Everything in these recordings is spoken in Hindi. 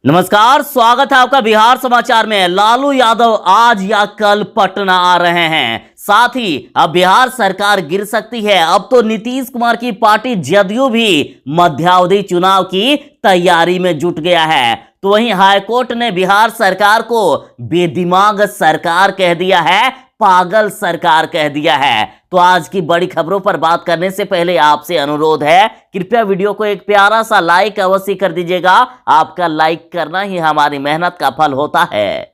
नमस्कार, स्वागत है आपका बिहार समाचार में। लालू यादव आज या कल पटना आ रहे हैं। साथ ही अब बिहार सरकार गिर सकती है। अब तो नीतीश कुमार की पार्टी जदयू भी मध्यावधि चुनाव की तैयारी में जुट गया है। तो वहीं हाईकोर्ट ने बिहार सरकार को बेदिमाग सरकार कह दिया है, पागल सरकार कह दिया है। तो आज की बड़ी खबरों पर बात करने से पहले आपसे अनुरोध है, कृपया वीडियो को एक प्यारा सा लाइक अवश्य कर दीजिएगा। आपका लाइक करना ही हमारी मेहनत का फल होता है।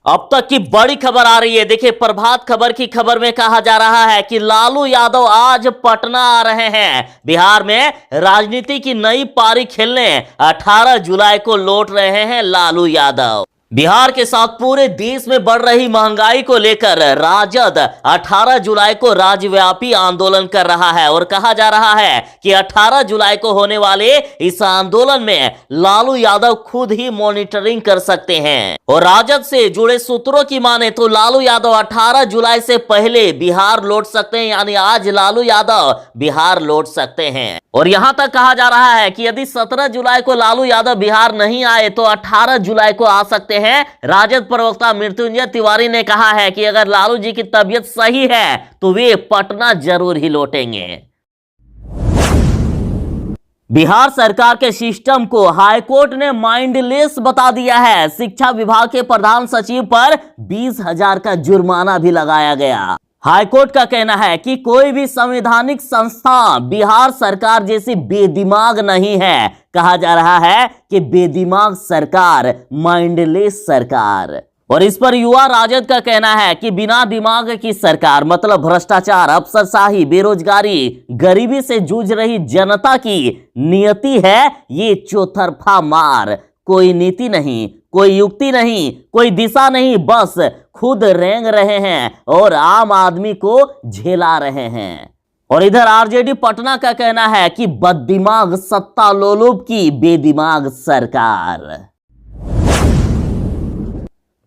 अब तक की बड़ी खबर आ रही है। देखिए, प्रभात खबर की खबर में कहा जा रहा है कि लालू यादव आज पटना आ रहे हैं। बिहार में राजनीति की नई पारी खेलने 18 जुलाई को लौट रहे हैं लालू यादव। बिहार के साथ पूरे देश में बढ़ रही महंगाई को लेकर राजद 18 जुलाई को राज्यव्यापी आंदोलन कर रहा है और कहा जा रहा है कि 18 जुलाई को होने वाले इस आंदोलन में लालू यादव खुद ही मॉनिटरिंग कर सकते हैं। और राजद से जुड़े सूत्रों की माने तो लालू यादव 18 जुलाई से पहले बिहार लौट सकते हैं, यानी आज लालू यादव बिहार लौट सकते हैं। और यहां तक कहा जा रहा है कि यदि 17 जुलाई को लालू यादव बिहार नहीं आए तो 18 जुलाई को आ सकते हैं। राजद प्रवक्ता मृत्युंजय तिवारी ने कहा है कि अगर लालू जी की तबीयत सही है तो वे पटना जरूर ही लौटेंगे। बिहार सरकार के सिस्टम को हाईकोर्ट ने माइंडलेस बता दिया है। शिक्षा विभाग के प्रधान सचिव पर 20,000 का जुर्माना भी लगाया गया। हाईकोर्ट का कहना है कि कोई भी संवैधानिक संस्था बिहार सरकार जैसी बेदिमाग नहीं है। कहा जा रहा है कि बेदिमाग सरकार, माइंडलेस सरकार। और इस पर युवा राजद का कहना है कि बिना दिमाग की सरकार, मतलब भ्रष्टाचार, अफसरशाही, बेरोजगारी, गरीबी से जूझ रही जनता की नियति है ये चौतरफा मार। कोई नीति नहीं, कोई युक्ति नहीं, कोई दिशा नहीं, बस खुद रेंग रहे हैं और आम आदमी को झेला रहे हैं। और इधर आरजेडी पटना का कहना है कि बददिमाग सत्ता लोलुप की बेदिमाग सरकार।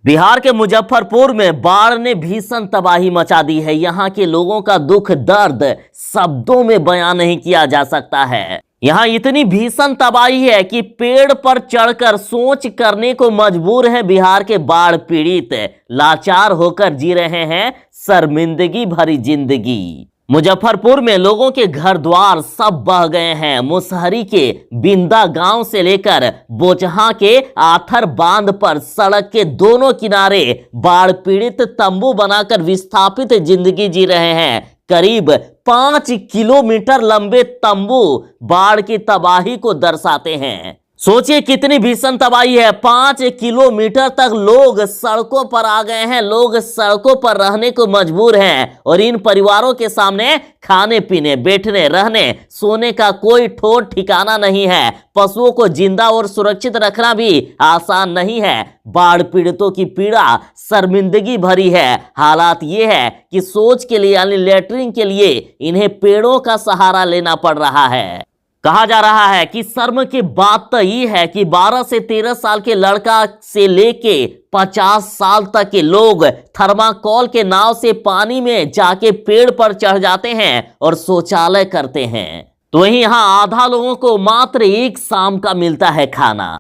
बिहार के मुजफ्फरपुर में बाढ़ ने भीषण तबाही मचा दी है। यहां के लोगों का दुख दर्द शब्दों में बयां नहीं किया जा सकता है। यहां इतनी भीषण तबाही है कि पेड़ पर चढ़कर सोच करने को मजबूर है बिहार के बाढ़ पीड़ित। लाचार होकर जी रहे हैं शर्मिंदगी भरी जिंदगी। मुजफ्फरपुर में लोगों के घर द्वार सब बह गए हैं। मुसहरी के बिंदा गांव से लेकर बोचहा के आथर बांध पर सड़क के दोनों किनारे बाढ़ पीड़ित तंबू बनाकर विस्थापित जिंदगी जी रहे हैं। करीब 5 किलोमीटर लंबे तंबू बाढ़ की तबाही को दर्शाते हैं। सोचिए कितनी भीषण तबाही है। 5 किलोमीटर तक लोग सड़कों पर आ गए हैं। लोग सड़कों पर रहने को मजबूर हैं और इन परिवारों के सामने खाने पीने, बैठने, रहने, सोने का कोई ठोर ठिकाना नहीं है। पशुओं को जिंदा और सुरक्षित रखना भी आसान नहीं है। बाढ़ पीड़ितों की पीड़ा शर्मिंदगी भरी है। हालात ये है कि शौच के लिए, यानी लेटरिन के लिए इन्हें पेड़ों का सहारा लेना पड़ रहा है। कहा जा रहा है कि शर्म की बात तो ये है कि 12 से 13 साल के लड़का से लेके 50 साल तक के लोग थर्माकोल के नाव से पानी में जाके पेड़ पर चढ़ जाते हैं और शौचालय करते हैं। तो वहीं यहां आधा लोगों को मात्र एक शाम का मिलता है खाना।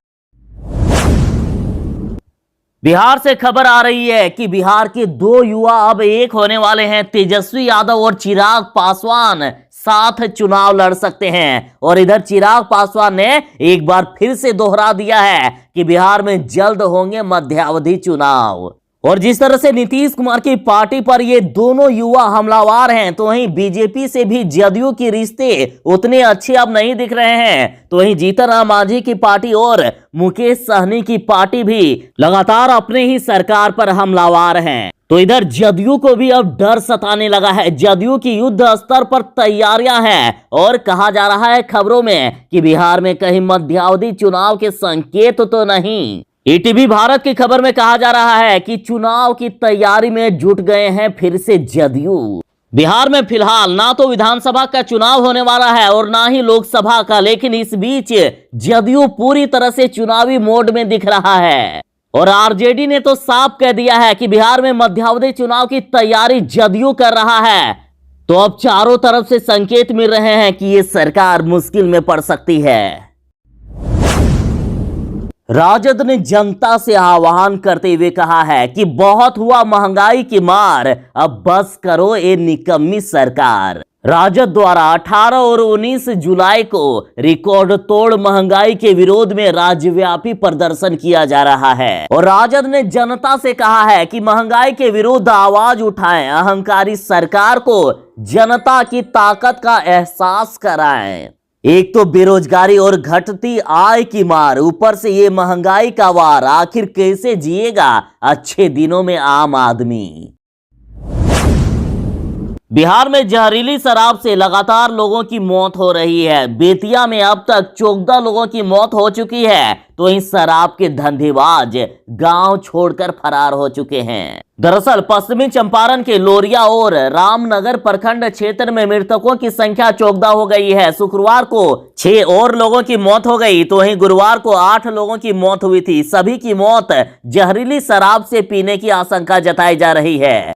बिहार से खबर आ रही है कि बिहार के 2 युवा अब एक होने वाले हैं। तेजस्वी यादव और चिराग पासवान साथ चुनाव लड़ सकते हैं। और इधर चिराग पासवान ने एक बार फिर से दोहरा दिया है कि बिहार में जल्द होंगे मध्यावधि चुनाव। और जिस तरह से नीतीश कुमार की पार्टी पर ये दोनों युवा हमलावर हैं, तो वहीं बीजेपी से भी जदयू के रिश्ते उतने अच्छे अब नहीं दिख रहे हैं। तो वहीं जीतन राम मांझी की पार्टी और मुकेश सहनी की पार्टी भी लगातार अपने ही सरकार पर हमलावर हैं। तो इधर जदयू को भी अब डर सताने लगा है। जदयू की युद्ध स्तर पर तैयारियां हैं और कहा जा रहा है खबरों में कि बिहार में कहीं मध्यावधि चुनाव के संकेत तो नहीं। ईटीवी भारत की खबर में कहा जा रहा है कि चुनाव की तैयारी में जुट गए हैं फिर से जदयू। बिहार में फिलहाल ना तो विधानसभा का चुनाव होने वाला है और ना ही लोकसभा का, लेकिन इस बीच जदयू पूरी तरह से चुनावी मोड में दिख रहा है। और आरजेडी ने तो साफ कह दिया है कि बिहार में मध्यावधि चुनाव की तैयारी जदयू कर रहा है। तो अब चारों तरफ से संकेत मिल रहे हैं कि ये सरकार मुश्किल में पड़ सकती है। राजद ने जनता से आह्वान करते हुए कहा है कि बहुत हुआ महंगाई की मार, अब बस करो ये निकम्मी सरकार। राजद द्वारा 18 और 19 जुलाई को रिकॉर्ड तोड़ महंगाई के विरोध में राज्यव्यापी प्रदर्शन किया जा रहा है और राजद ने जनता से कहा है कि महंगाई के विरुद्ध आवाज उठाएं, अहंकारी सरकार को जनता की ताकत का एहसास कराएं। एक तो बेरोजगारी और घटती आय की मार, ऊपर से ये महंगाई का वार, आखिर कैसे जिएगा अच्छे दिनों में आम आदमी। बिहार में जहरीली शराब से लगातार लोगों की मौत हो रही है। बेतिया में अब तक 14 लोगों की मौत हो चुकी है, तो इन शराब के धंधेबाज गांव छोड़कर फरार हो चुके हैं। दरअसल पश्चिमी चंपारण के लोरिया और रामनगर प्रखंड क्षेत्र में मृतकों की संख्या 14 हो गई है। शुक्रवार को 6 और लोगों की मौत हो गई, तो वहीं गुरुवार को 8 लोगों की मौत हुई थी। सभी की मौत जहरीली शराब से पीने की आशंका जताई जा रही है।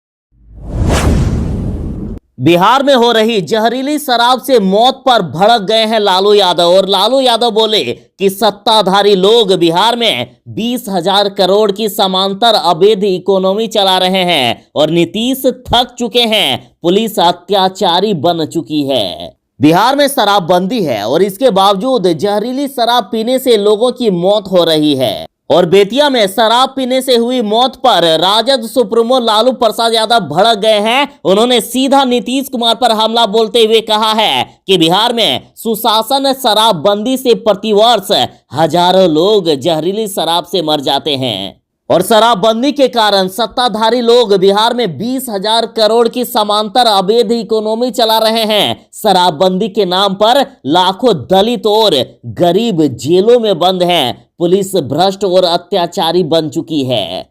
बिहार में हो रही जहरीली शराब से मौत पर भड़क गए हैं लालू यादव, और लालू यादव बोले कि सत्ताधारी लोग बिहार में 20,000 करोड़ की समांतर अवैध इकोनॉमी चला रहे हैं और नीतीश थक चुके हैं, पुलिस अत्याचारी बन चुकी है। बिहार में शराबबंदी है और इसके बावजूद जहरीली शराब पीने से लोगों की मौत हो रही है। और बेतिया में शराब पीने से हुई मौत पर राजद सुप्रीमो लालू प्रसाद यादव भड़क गए हैं। उन्होंने सीधा नीतीश कुमार पर हमला बोलते हुए कहा है कि बिहार में सुशासन शराबबंदी से प्रतिवर्ष हजारों लोग जहरीली शराब से मर जाते हैं और शराबबंदी के कारण सत्ताधारी लोग बिहार में 20,000 करोड़ की समांतर अवैध इकोनॉमी चला रहे हैं। शराबबंदी के नाम पर लाखों दलित और गरीब जेलों में बंद हैं। पुलिस भ्रष्ट और अत्याचारी बन चुकी है।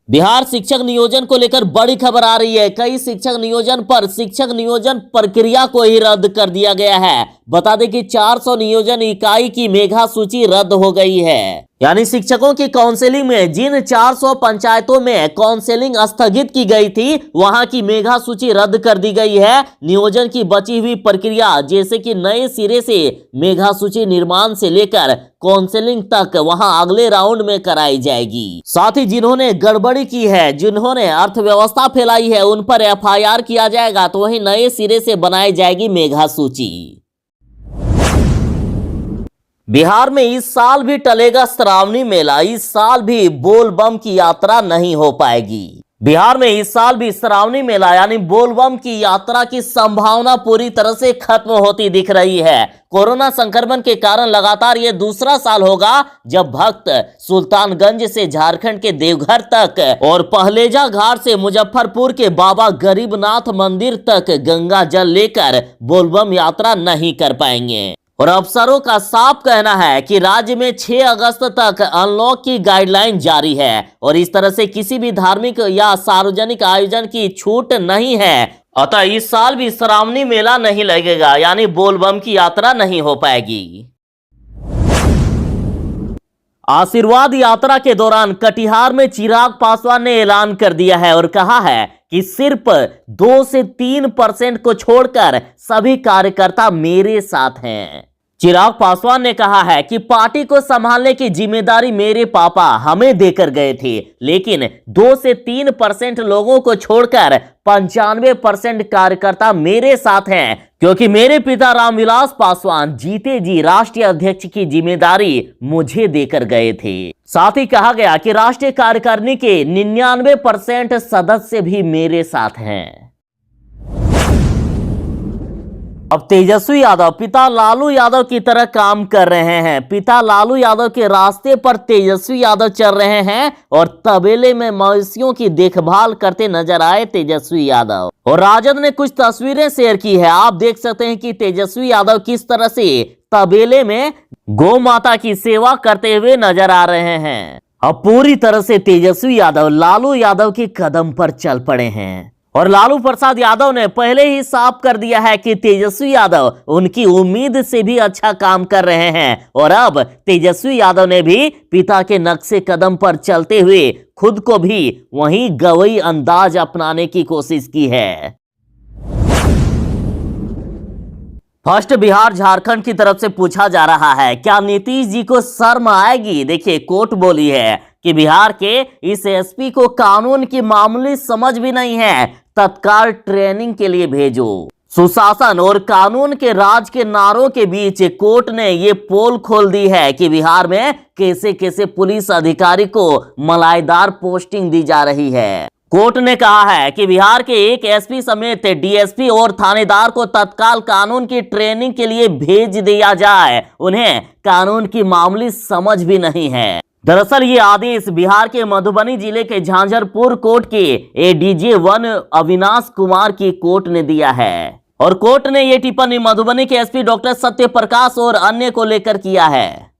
बिहार शिक्षक नियोजन को लेकर बड़ी खबर आ रही है। कई शिक्षक नियोजन प्रक्रिया को ही रद्द कर दिया गया है। बता दें कि 400 नियोजन इकाई की मेघा सूची रद्द हो गई है। यानी शिक्षकों की काउंसलिंग में जिन 400 पंचायतों में काउंसलिंग स्थगित की गई थी, वहां की मेघा सूची रद्द कर दी गई है। नियोजन की बची हुई प्रक्रिया, जैसे कि नए सिरे से मेघा सूची निर्माण से लेकर काउंसलिंग तक, वहां अगले राउंड में कराई जाएगी। साथ ही जिन्होंने गड़बड़ी की है, जिन्होंने अर्थव्यवस्था फैलाई है, उन पर FIR किया जाएगा, तो वहीं नए सिरे से बनाई जाएगी मेघा सूची। बिहार में इस साल भी टलेगा श्रावणी मेला। इस साल भी बोलबम की यात्रा नहीं हो पाएगी। बिहार में इस साल भी श्रावणी मेला यानी बोलबम की यात्रा की संभावना पूरी तरह से खत्म होती दिख रही है। कोरोना संक्रमण के कारण लगातार ये दूसरा साल होगा जब भक्त सुल्तानगंज से झारखंड के देवघर तक और पहलेजा घाट से मुजफ्फरपुर के बाबा गरीबनाथ मंदिर तक गंगा जल लेकर बोलबम यात्रा नहीं कर पाएंगे। और अफसरों का साफ कहना है कि राज्य में 6 अगस्त तक अनलॉक की गाइडलाइन जारी है और इस तरह से किसी भी धार्मिक या सार्वजनिक आयोजन की छूट नहीं है। अतः इस साल भी श्रावणी मेला नहीं लगेगा, यानी बोलबम की यात्रा नहीं हो पाएगी। आशीर्वाद यात्रा के दौरान कटिहार में चिराग पासवान ने ऐलान कर दिया है और कहा है कि सिर्फ 2 से 3% को छोड़कर सभी कार्यकर्ता मेरे साथ हैं। चिराग पासवान ने कहा है कि पार्टी को संभालने की जिम्मेदारी मेरे पापा हमें देकर गए थे, लेकिन 2 से 3% लोगों को छोड़कर 95% कार्यकर्ता मेरे साथ हैं, क्योंकि मेरे पिता रामविलास पासवान जीते जी राष्ट्रीय अध्यक्ष की जिम्मेदारी मुझे देकर गए थे। साथ ही कहा गया कि राष्ट्रीय कार्यकारिणी के 99% सदस्य भी मेरे साथ हैं। अब तेजस्वी यादव पिता लालू यादव की तरह काम कर रहे हैं। पिता लालू यादव के रास्ते पर तेजस्वी यादव चल रहे हैं और तबेले में मवेशियों की देखभाल करते नजर आए तेजस्वी यादव। और राजद ने कुछ तस्वीरें शेयर की है। आप देख सकते हैं कि तेजस्वी यादव किस तरह से तबेले में गौ माता की सेवा करते हुए नजर आ रहे हैं। अब पूरी तरह से तेजस्वी यादव लालू यादव के कदम पर चल पड़े हैं और लालू प्रसाद यादव ने पहले ही साफ कर दिया है कि तेजस्वी यादव उनकी उम्मीद से भी अच्छा काम कर रहे हैं। और अब तेजस्वी यादव ने भी पिता के नक्शे कदम पर चलते हुए खुद को भी वही गवई अंदाज अपनाने की कोशिश की है। फर्स्ट बिहार झारखंड की तरफ से पूछा जा रहा है, क्या नीतीश जी को शर्म आएगी? देखिए, कोर्ट बोली है कि बिहार के इस एसपी को कानून की मामूली समझ भी नहीं है, तत्काल ट्रेनिंग के लिए भेजो। सुशासन और कानून के राज के नारों के बीच कोर्ट ने ये पोल खोल दी है कि बिहार में कैसे कैसे पुलिस अधिकारी को मलाईदार पोस्टिंग दी जा रही है। कोर्ट ने कहा है कि बिहार के एक एसपी समेत डीएसपी और थानेदार को तत्काल कानून की ट्रेनिंग के लिए भेज दिया जाए, उन्हें कानून की मामूली समझ भी नहीं है। दरअसल ये आदेश बिहार के मधुबनी जिले के झांझरपुर कोर्ट के एडीजे 1 अविनाश कुमार की कोर्ट ने दिया है और कोर्ट ने ये टिप्पणी मधुबनी के एसपी डॉक्टर सत्य प्रकाश और अन्य को लेकर किया है।